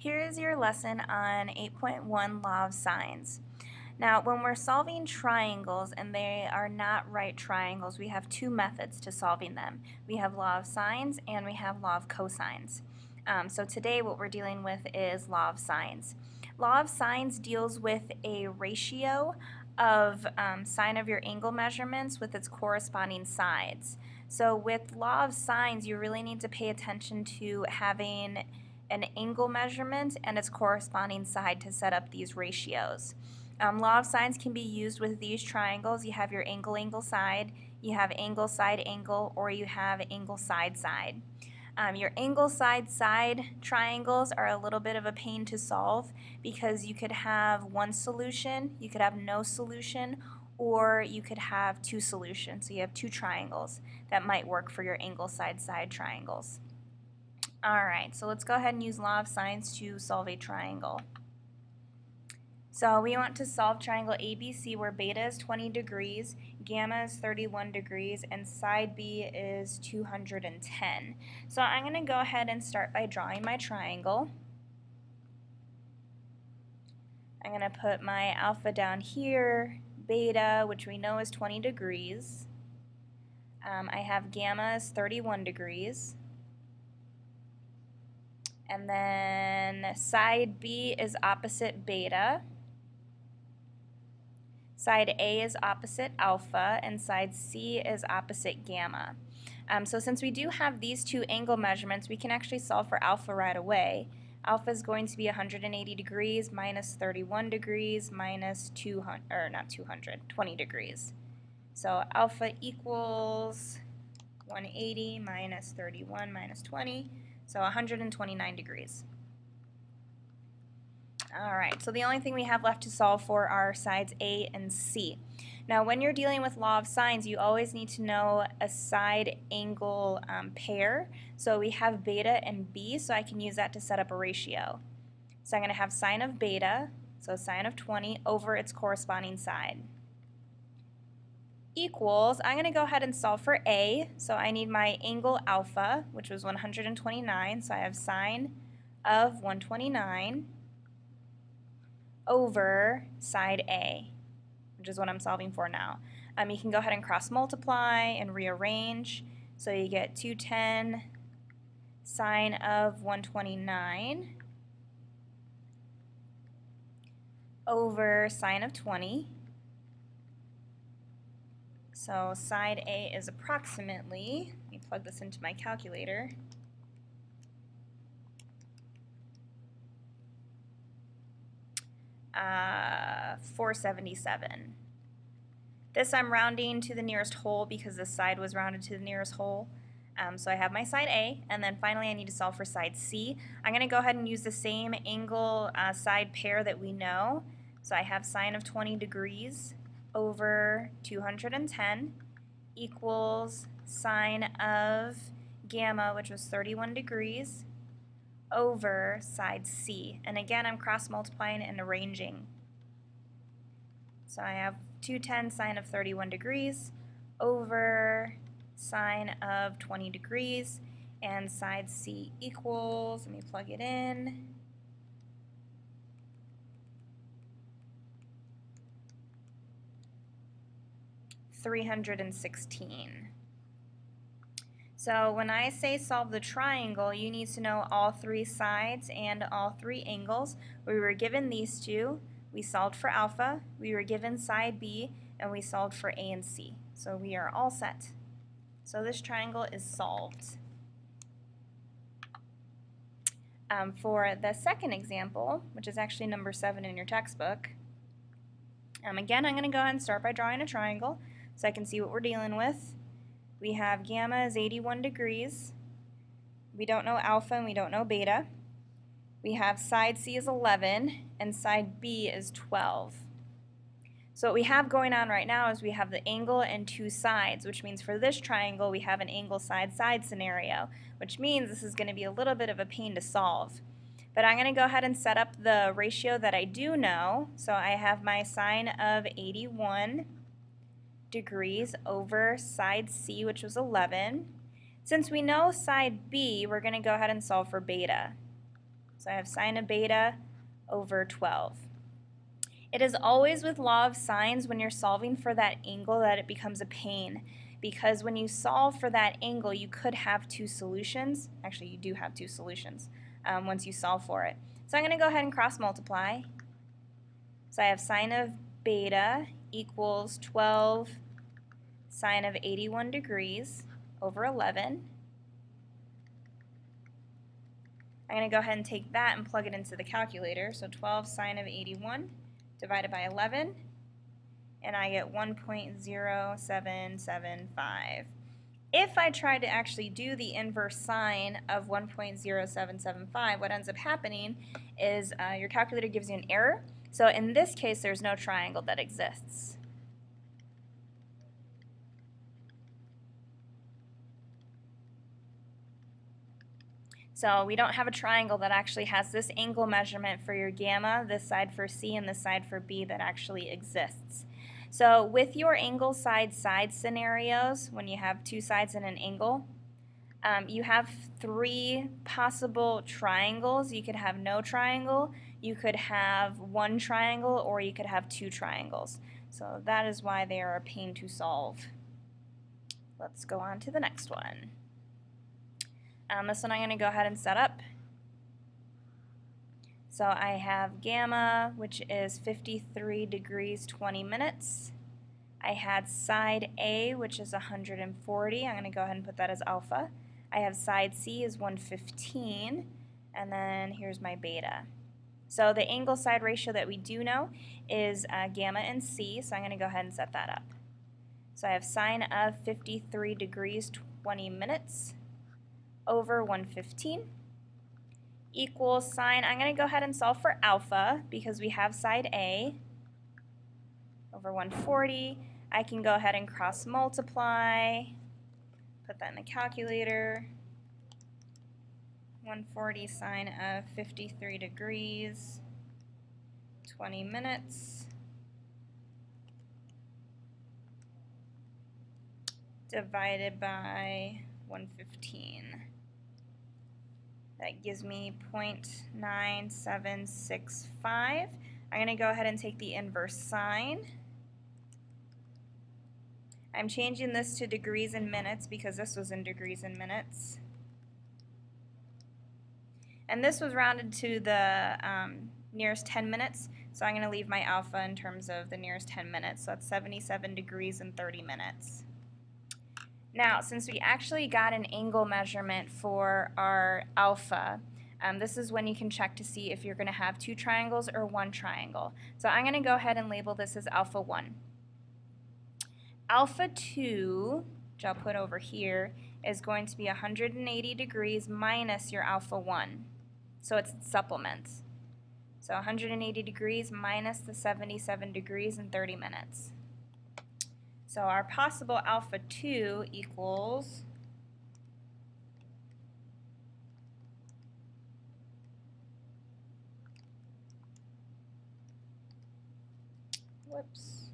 Here is your lesson on 8.1 Law of Sines. Now, when we're solving triangles and they are not right triangles, we have two methods to solving them. We have law of sines and we have law of cosines. So today what we're dealing with is law of sines. Law of sines deals with a ratio of sine of your angle measurements with its corresponding sides. So with law of sines, you really need to pay attention to having an angle measurement and its corresponding side to set up these ratios. Law of sines can be used with these triangles. You have your angle side, you have angle side angle, or you have angle side side. Your angle side side triangles are a little bit of a pain to solve because you could have one solution, you could have no solution, or you could have two solutions. So you have two triangles that might work for your angle side side triangles. Alright, so let's go ahead and use law of sines to solve a triangle. So we want to solve triangle ABC where beta is 20 degrees, gamma is 31 degrees, and side B is 210. So I'm going to go ahead and start by drawing my triangle. I'm going to put my alpha down here, beta, which we know is 20 degrees. I have gamma is 31 degrees. And then side B is opposite beta. Side A is opposite alpha, and side C is opposite gamma. So since we do have these two angle measurements, we can actually solve for alpha right away. Alpha is going to be 180 degrees minus 31 degrees minus 20 degrees. So alpha equals 180 minus 31 minus 20, so 129 degrees. Alright, so the only thing we have left to solve for are sides A and C. Now when you're dealing with law of sines, you always need to know a side angle pair. So we have beta and B, so I can use that to set up a ratio. So I'm going to have sine of beta, so sine of 20, over its corresponding side. Equals, I'm going to go ahead and solve for A, so I need my angle alpha, which was 129, so I have sine of 129 over side A, which is what I'm solving for now. You can go ahead and cross multiply and rearrange, so you get 210 sine of 129 over sine of 20. So side A is approximately, let me plug this into my calculator, 477. This I'm rounding to the nearest whole because this side was rounded to the nearest whole. So I have my side A, and then finally I need to solve for side C. I'm going to go ahead and use the same angle side pair that we know. So I have sine of 20 degrees over 210 equals sine of gamma, which was 31 degrees, over side C. And again, I'm cross multiplying and arranging. So I have 210 sine of 31 degrees over sine of 20 degrees, and side C equals, let me plug it in, $316. So when I say solve the triangle, you need to know all three sides and all three angles. We were given these two. We solved for alpha. We were given side B, and we solved for A and C. So we are all set. So this triangle is solved. For the second example, which is actually number 7 in your textbook, again I'm going to go ahead and start by drawing a triangle so I can see what we're dealing with. We have gamma is 81 degrees. We don't know alpha and we don't know beta. We have side C is 11 and side B is 12. So what we have going on right now is we have the angle and two sides, which means for this triangle we have an angle side side scenario, which means this is going to be a little bit of a pain to solve. But I'm going to go ahead and set up the ratio that I do know. So I have my sine of 81 degrees over side C, which was 11. Since we know side B, we're going to go ahead and solve for beta. So I have sine of beta over 12. It is always with law of sines when you're solving for that angle that it becomes a pain, because when you solve for that angle, you could have two solutions. Actually, you do have two solutions once you solve for it. So I'm going to go ahead and cross multiply. So I have sine of beta equals 12 sine of 81 degrees over 11. I'm going to go ahead and take that and plug it into the calculator. So 12 sine of 81 divided by 11, and I get 1.0775. If I try to actually do the inverse sine of 1.0775, what ends up happening is your calculator gives you an error. So in this case, there's no triangle that exists. So we don't have a triangle that actually has this angle measurement for your gamma, this side for C, and this side for B that actually exists. So with your angle side-side scenarios, when you have two sides and an angle, you have three possible triangles. You could have no triangle, you could have one triangle, or you could have two triangles. So that is why they are a pain to solve. Let's go on to the next one. This one I'm going to go ahead and set up. So I have gamma, which is 53 degrees 20 minutes. I had side A, which is 140. I'm going to go ahead and put that as alpha. I have side C is 115, and then here's my beta. So the angle side ratio that we do know is gamma and C, so I'm going to go ahead and set that up. So I have sine of 53 degrees 20 minutes over 115 equals sine, I'm going to go ahead and solve for alpha because we have side A over 140. I can go ahead and cross multiply, put that in the calculator. 140 sine of 53 degrees 20 minutes divided by 115. That gives me 0.9765. I'm going to go ahead and take the inverse sine. I'm changing this to degrees and minutes because this was in degrees and minutes. And this was rounded to the nearest 10 minutes, so I'm going to leave my alpha in terms of the nearest 10 minutes. So that's 77 degrees and 30 minutes. Now, since we actually got an angle measurement for our alpha, this is when you can check to see if you're going to have two triangles or one triangle. So I'm going to go ahead and label this as alpha 1. Alpha 2, which I'll put over here, is going to be 180 degrees minus your alpha 1. So it's supplements. So 180 degrees minus the 77 degrees in 30 minutes. So our possible alpha 2 equals whoops.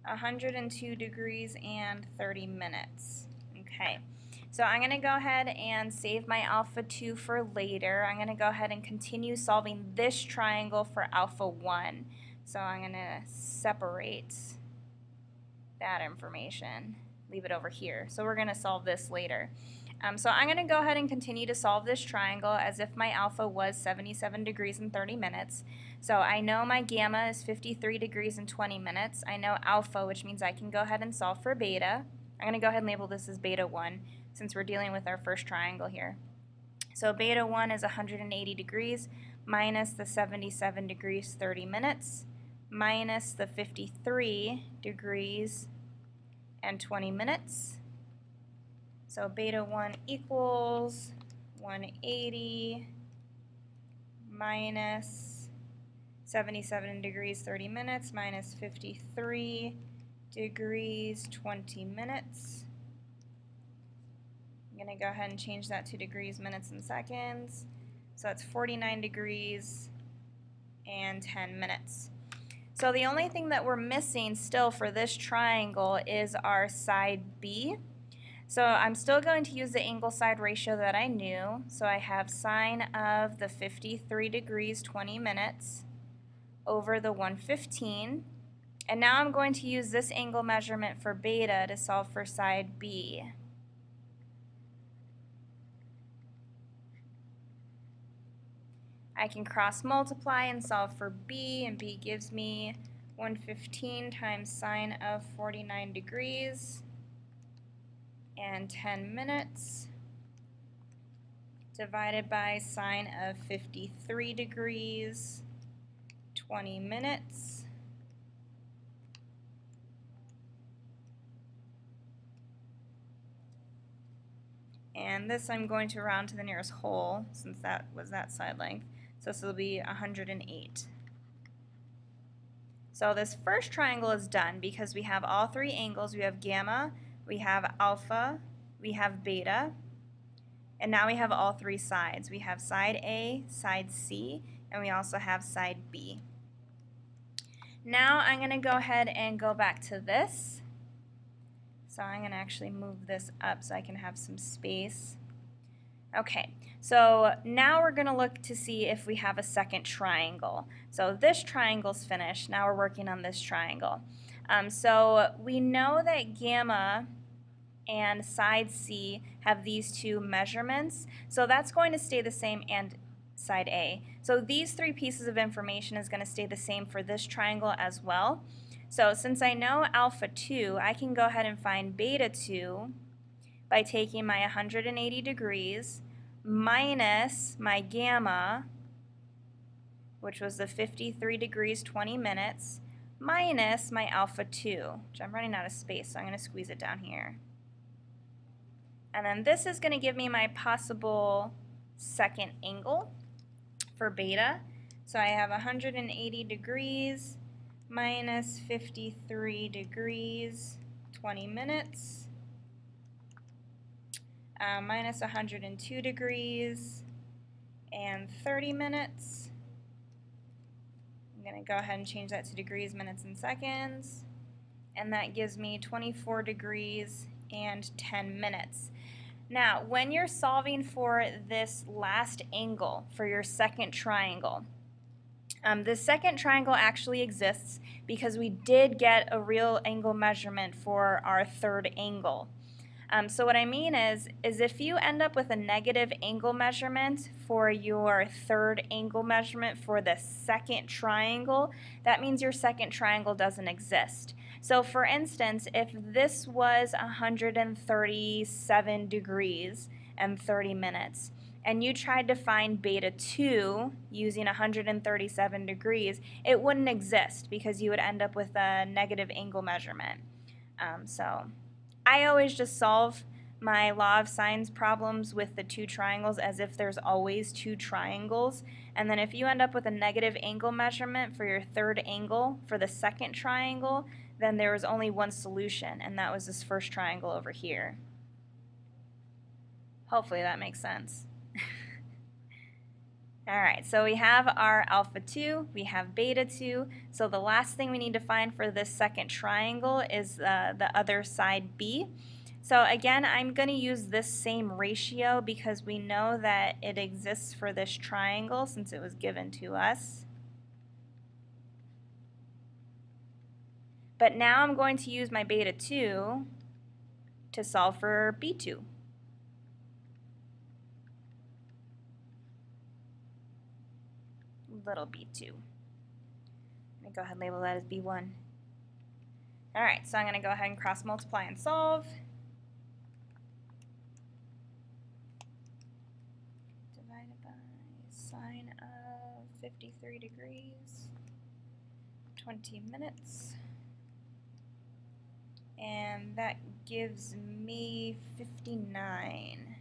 $102 degrees and 30 minutes. Okay, so I'm going to go ahead and save my alpha 2 for later. I'm going to go ahead and continue solving this triangle for alpha 1. So I'm going to separate that information, leave it over here. So we're going to solve this later. So I'm going to go ahead and continue to solve this triangle as if my alpha was 77 degrees and 30 minutes. So I know my gamma is 53 degrees and 20 minutes. I know alpha, which means I can go ahead and solve for beta. I'm going to go ahead and label this as beta 1 since we're dealing with our first triangle here. So beta 1 is 180 degrees minus the 77 degrees 30 minutes minus the 53 degrees and 20 minutes. So beta 1 equals 180 minus 77 degrees 30 minutes minus 53 degrees 20 minutes. I'm going to go ahead and change that to degrees, minutes, and seconds. So that's 49 degrees and 10 minutes. So the only thing that we're missing still for this triangle is our side B. So I'm still going to use the angle side ratio that I knew. So I have sine of the 53 degrees 20 minutes over the 115. And now I'm going to use this angle measurement for beta to solve for side B. I can cross multiply and solve for B, and B gives me 115 times sine of 49 degrees and 10 minutes divided by sine of 53 degrees 20 minutes. And this I'm going to round to the nearest whole since that was that side length. So this will be 108. So this first triangle is done because we have all three angles. We have gamma, we have alpha, we have beta, and now we have all three sides. We have side A, side C, and we also have side B. Now I'm going to go ahead and go back to this. So I'm going to actually move this up so I can have some space. Okay, so now we're going to look to see if we have a second triangle. So this triangle's finished. Now we're working on this triangle. So we know that gamma and side C have these two measurements. So that's going to stay the same, and side A. So these three pieces of information is going to stay the same for this triangle as well. So since I know alpha 2, I can go ahead and find beta 2 by taking my 180 degrees minus my gamma, which was the 53 degrees 20 minutes, minus my alpha 2, which I'm running out of space, so I'm going to squeeze it down here. And then this is going to give me my possible second angle for beta. So I have 180 degrees minus 53 degrees 20 minutes. Minus 102 degrees and 30 minutes. I'm going to go ahead and change that to degrees, minutes, and seconds. And that gives me 24 degrees and 10 minutes. Now, when you're solving for this last angle for your second triangle, the second triangle actually exists because we did get a real angle measurement for our third angle. So what I mean is if you end up with a negative angle measurement for your third angle measurement for the second triangle, that means your second triangle doesn't exist. So for instance, if this was 137 degrees and 30 minutes, and you tried to find beta 2 using 137 degrees, it wouldn't exist because you would end up with a negative angle measurement. So I always just solve my law of sines problems with the two triangles as if there's always two triangles. And then if you end up with a negative angle measurement for your third angle for the second triangle, then there was only one solution, and that was this first triangle over here. Hopefully that makes sense. Alright, so we have our alpha 2, we have beta 2, so the last thing we need to find for this second triangle is the other side B. So again, I'm going to use this same ratio because we know that it exists for this triangle since it was given to us. But now I'm going to use my beta 2 to solve for B2. Little b2. Let me go ahead and label that as b1. Alright, so I'm going to go ahead and cross multiply and solve. Divided by sine of 53 degrees, 20 minutes. And that gives me 59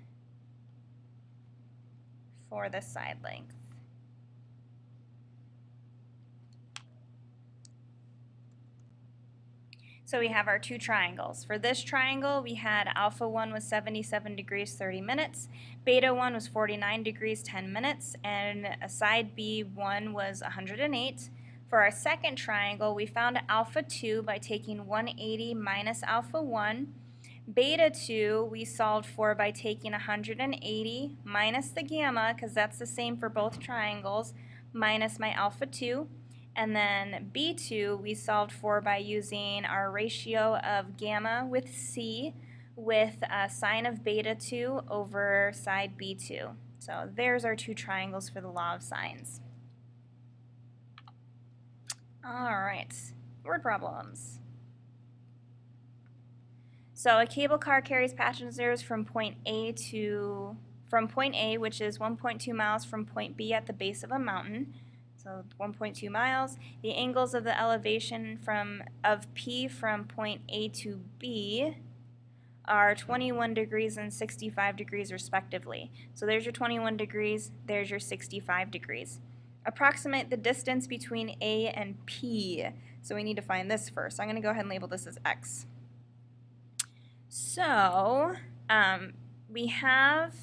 for the side length. So we have our two triangles. For this triangle, we had alpha 1 was 77 degrees 30 minutes, beta 1 was 49 degrees 10 minutes, and side B1 was 108. For our second triangle, we found alpha 2 by taking 180 minus alpha 1, Beta 2 we solved for by taking 180 minus the gamma, because that's the same for both triangles, minus my alpha 2. And then B2 we solved for by using our ratio of gamma with C with sine of beta 2 over side B2. So there's our two triangles for the law of sines. All right, word problems. So a cable car carries passengers from point A, which is 1.2 miles from point B at the base of a mountain. So 1.2 miles. The angles of the elevation of P from point A to B are 21 degrees and 65 degrees respectively. So there's your 21 degrees, there's your 65 degrees. Approximate the distance between A and P. So we need to find this first. I'm going to go ahead and label this as X. So we have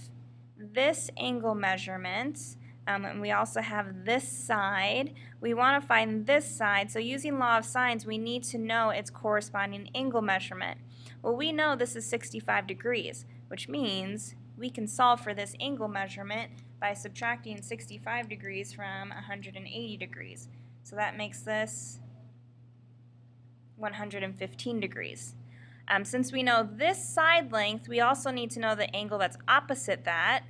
this angle measurement, and we also have this side. We want to find this side, so using law of sines, we need to know its corresponding angle measurement. Well, we know this is 65 degrees, which means we can solve for this angle measurement by subtracting 65 degrees from 180 degrees. So that makes this 115 degrees. Since we know this side length, we also need to know the angle that's opposite that.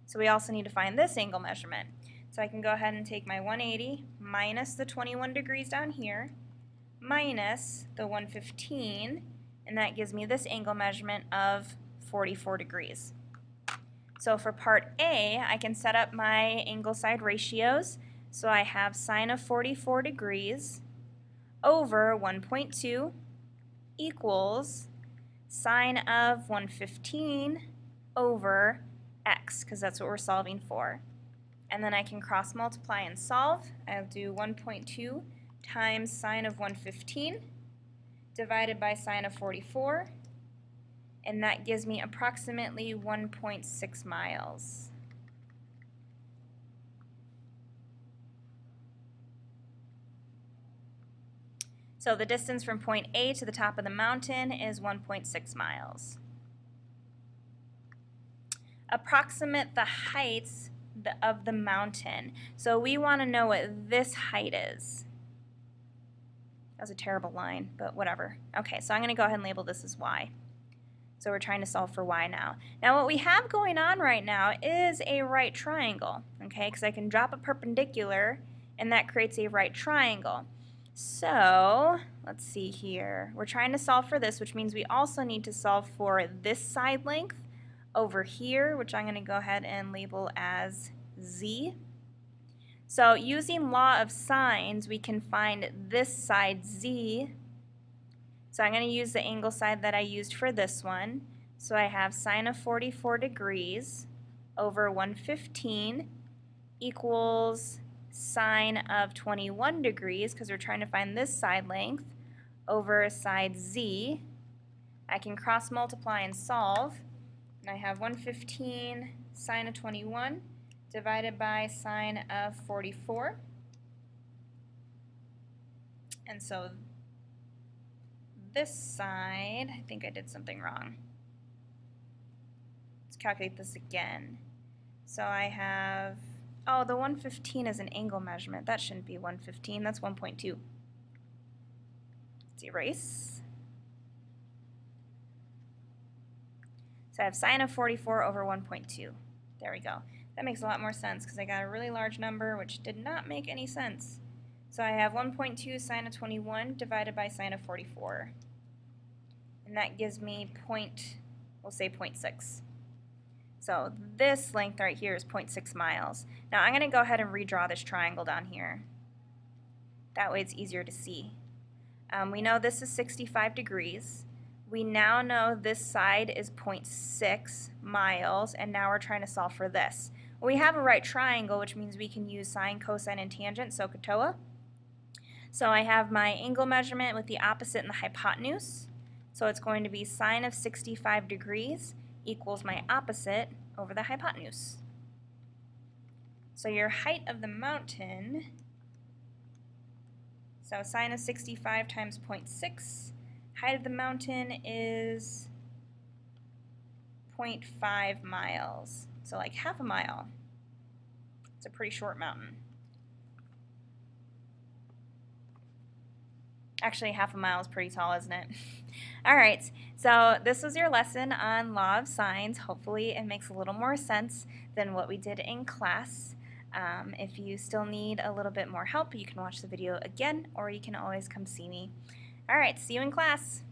So we also need to find this angle measurement. So I can go ahead and take my 180 minus the 21 degrees down here, minus the 115, and that gives me this angle measurement of 44 degrees. So for part A, I can set up my angle side ratios. So I have sine of 44 degrees over 1.2 equals sine of 115 over x, because that's what we're solving for. And then I can cross multiply and solve. I'll do 1.2 times sine of 115 divided by sine of 44, and that gives me approximately 1.6 miles. So the distance from point A to the top of the mountain is 1.6 miles. Approximate the heights of the mountain. So we want to know what this height is. That was a terrible line, but whatever. Okay, so I'm going to go ahead and label this as y. So we're trying to solve for y now. Now what we have going on right now is a right triangle, okay, because I can drop a perpendicular and that creates a right triangle. So let's see here. We're trying to solve for this, which means we also need to solve for this side length over here, which I'm going to go ahead and label as z. So using law of sines, we can find this side z. So I'm going to use the angle side that I used for this one. So I have sine of 44 degrees over 115 equals sine of 21 degrees, because we're trying to find this side length, over side z. I can cross multiply and solve, and I have 115 sine of 21 divided by sine of 44. And so this side, I think I did something wrong. Let's calculate this again. So I have, oh, the 115 is an angle measurement. That shouldn't be 115, that's 1.2. Let's erase. So I have sine of 44 over 1.2. There we go. That makes a lot more sense because I got a really large number which did not make any sense. So I have 1.2 sine of 21 divided by sine of 44. And that gives me we'll say 0.6. So this length right here is 0.6 miles. Now I'm going to go ahead and redraw this triangle down here. That way it's easier to see. We know this is 65 degrees. We now know this side is 0.6 miles, and now we're trying to solve for this. Well, we have a right triangle, which means we can use sine, cosine, and tangent, SOHCAHTOA. So I have my angle measurement with the opposite and the hypotenuse. So it's going to be sine of 65 degrees equals my opposite over the hypotenuse. So your height of the mountain, so sine of 65 times 0.6, height of the mountain is 8.5 miles. So like half a mile. It's a pretty short mountain. Actually, half a mile is pretty tall, isn't it? All right, so this was your lesson on law of sines. Hopefully it makes a little more sense than what we did in class. If you still need a little bit more help, you can watch the video again, or you can always come see me. All right, see you in class.